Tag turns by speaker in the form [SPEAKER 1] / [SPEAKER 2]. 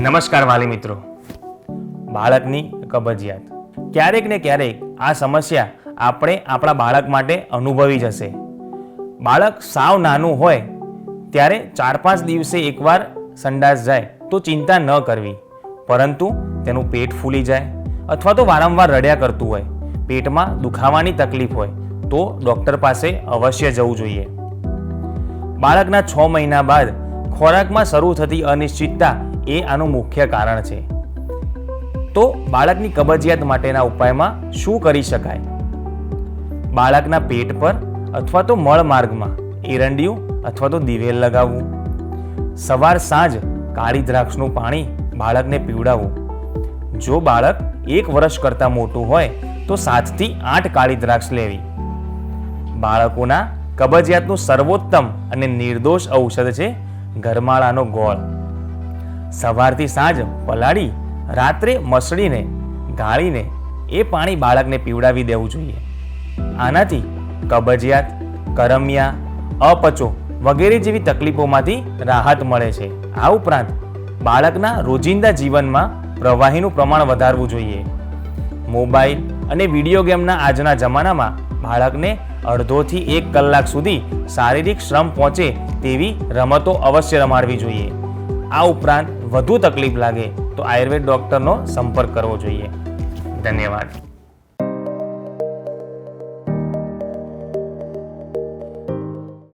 [SPEAKER 1] નમસ્કાર વાલી મિત્રો. બાળકની કબજિયાત. ક્યારેક ને ક્યારેક આ સમસ્યા આપણે આપણા બાળક માટે અનુભવી જ હશે. બાળક સાવ નાનું હોય ત્યારે 4-5 દિવસે એકવાર સંડાસ જાય તો ચિંતા ન કરવી, પરંતુ તેનું પેટ ફૂલી જાય અથવા તો વારંવાર રડ્યા કરતું હોય, પેટમાં દુખાવાની તકલીફ હોય તો ડૉક્ટર પાસે અવશ્ય જવું જોઈએ. બાળકના 6 મહિના બાદ ખોરાકમાં શરૂ થતી અનિશ્ચિતતા એ આનું મુખ્ય કારણ છે. તો બાળકની કબજિયાત માટેના ઉપાયમાં શું કરી શકાય? બાળકના પેટ પર અથવા તો મળ માર્ગમાં એરંડિયું અથવા તો દિવેલ લગાવવું. સવાર સાંજ કાળી દ્રાક્ષનું પાણી બાળકને પીવડાવવું. જો બાળક 1 વર્ષ કરતાં મોટું હોય તો 7 થી 8 કાળી દ્રાક્ષ લેવી. બાળકોના કબજિયાતનું સર્વોત્તમ અને નિર્દોષ ઔષધ છે ગરમાળાનો ગોળ. સવારથી સાંજ પલાળી રાત્રે મસળીને ગાળીને એ પાણી બાળકને પીવડાવી દેવું જોઈએ. આનાથી કબજિયાત, કરમિયા, અપચો વગેરે જેવી તકલીફોમાંથી રાહત મળે છે. આ ઉપરાંત બાળકના રોજિંદા જીવનમાં પ્રવાહીનું પ્રમાણ વધારવું જોઈએ. મોબાઈલ અને વિડીયો ગેમના આજના જમાનામાં બાળકને અડધોથી 1 કલાક સુધી શારીરિક શ્રમ પહોંચે તેવી રમતો અવશ્ય રમાડવી જોઈએ. આ ઉપરાંત વધુ તકલીફ લાગે તો આયુર્વેદ ડૉક્ટરનો સંપર્ક કરવો જોઈએ. ધન્યવાદ.